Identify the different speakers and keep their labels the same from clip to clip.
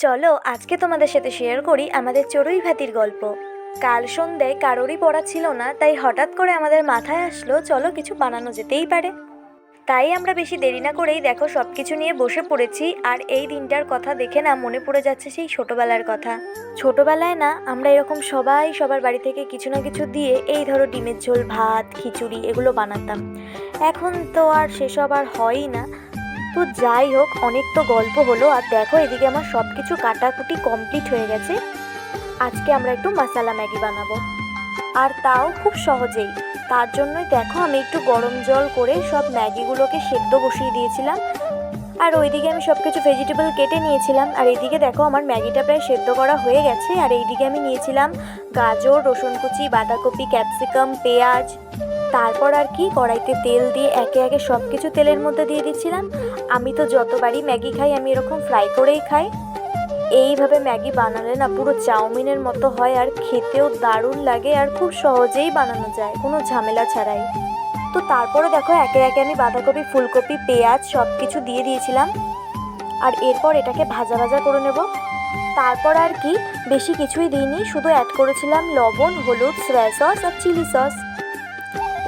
Speaker 1: চলো আজকে তোমাদের সাথে শেয়ার করি আমাদের চড়ুই ভাতির গল্প। কাল সন্ধ্যায় কারোরই পড়া ছিল না, তাই হঠাৎ করে আমাদের মাথায় আসলো চলো কিছু বানানো যেতেই পারে। তাই আমরা বেশি দেরি না করেই দেখো সব কিছু নিয়ে বসে পড়েছি। আর এই দিনটার কথা দেখে না মনে পড়ে যাচ্ছে সেই ছোটবেলার কথা। ছোটবেলায় না আমরা এরকম সবাই সবার বাড়ি থেকে কিছু না কিছু দিয়ে এই ধরো ডিমের ঝোল, ভাত, খিচুড়ি এগুলো বানাতাম। এখন তো আর সেসব আর হয়ই না। তো যাই হোক, অনেক তো গল্প হলো। আর দেখো এদিকে আমার সব কিছু কাটাকুটি কমপ্লিট হয়ে গেছে। আজকে আমরা একটু মশালা ম্যাগি বানাবো, আর তাও খুব সহজেই। তার জন্যই দেখো আমি একটু গরম জল করে সব ম্যাগিগুলোকে সেদ্ধ বসিয়ে দিয়েছিলাম। আর ওইদিকে আমি সব কিছু ভেজিটেবল কেটে নিয়েছিলাম। আর এইদিকে দেখো আমার ম্যাগিটা প্রায় সেদ্ধ করা হয়ে গেছে। আর এইদিকে আমি নিয়েছিলাম গাজর, রসুন কুচি, বাঁধাকপি, ক্যাপসিকাম, পেঁয়াজ। তারপর আর কি কড়াইতে তেল দিয়ে একে একে সব কিছু তেলের মধ্যে দিয়ে দিচ্ছিলাম। আমি তো যতবারই ম্যাগি খাই আমি এরকম ফ্রাই করেই খাই। এইভাবে ম্যাগি বানালে না পুরো চাউমিনের মতো হয়, আর খেতেও দারুণ লাগে, আর খুব সহজেই বানানো যায় কোনো ঝামেলা ছাড়াই। তো তারপরে দেখো একে একে আমি বাঁধাকপি, ফুলকপি, পেঁয়াজ সব কিছু দিয়ে দিয়েছিলাম। আর এরপর এটাকে ভাজা ভাজা করে নেব। তারপর আর কি বেশি কিছুই দিইনি, শুধু অ্যাড করেছিলাম লবণ, হলুদ, সয়া সস আর চিলি সস।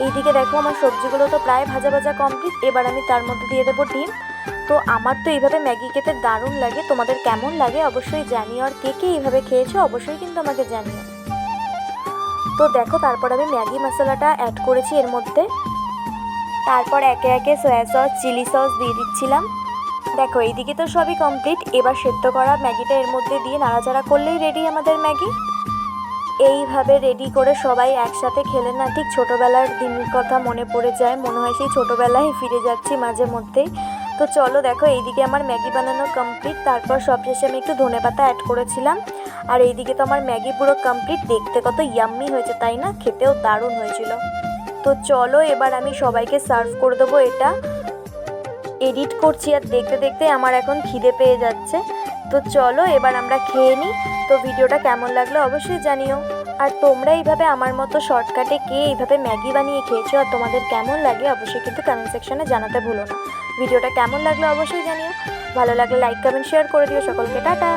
Speaker 1: এইদিকে দেখো আমার সবজিগুলো তো প্রায় ভাজা ভাজা কমপ্লিট। এবার আমি তার মধ্যে দিয়ে দেবো ডিম। তো আমার তো এইভাবে ম্যাগি খেতে দারুণ লাগে। তোমাদের কেমন লাগে অবশ্যই জানিও, আর কে কে এইভাবে খেয়েছো অবশ্যই কিন্তু আমাকে জানিও। তো দেখো তারপর আমি ম্যাগি মশলাটা অ্যাড করেছি এর মধ্যে। তারপর একে একে সয়া সস, চিলি সস দিয়ে দিচ্ছিলাম। দেখো এইদিকে তো সবই কমপ্লিট। এবার সেদ্ধ করা ম্যাগিটা এর মধ্যে দিয়ে নাড়াচাড়া করলেই রেডি আমাদের ম্যাগি। এইভাবে রেডি করে সবাই একসাথে খেলে না ঠিক ছোটোবেলার দিনের কথা মনে পড়ে যায়, মনে হয় সেই ছোটোবেলায় ফিরে যাচ্ছি মাঝে মধ্যেই। তো চলো দেখো এইদিকে আমার ম্যাগি বানানো কমপ্লিট। তারপর সবশেষে আমি একটু ধনেপাতা অ্যাড করেছিলাম। আর এইদিকে তো আমার ম্যাগি পুরো কমপ্লিট। দেখতে কত ইয়াম্মি হয়েছে তাই না, খেতেও দারুণ হয়েছিল। তো চলো এবার আমি সবাইকে সার্ভ করে দেবো। এটা এডিট করছি আর দেখতে দেখতে আমার এখন খিদে পেয়ে যাচ্ছে। তো চলো এবার আমরা খেয়ে নিই। তো ভিডিওটা কেমন লাগলো অবশ্যই জানিও। আর তোমরা এইভাবে আমার মতো শর্টকাটে কে এইভাবে ম্যাগি বানিয়ে খেয়েছো আর তোমাদের কেমন লাগে অবশ্যই কিন্তু কমেন্ট সেকশনে জানাতে ভুলো না। ভিডিওটা কেমন লাগলো অবশ্যই জানিও। ভালো লাগলে লাইক, কমেন্ট, শেয়ার করে দিও। সকলকে টাটা।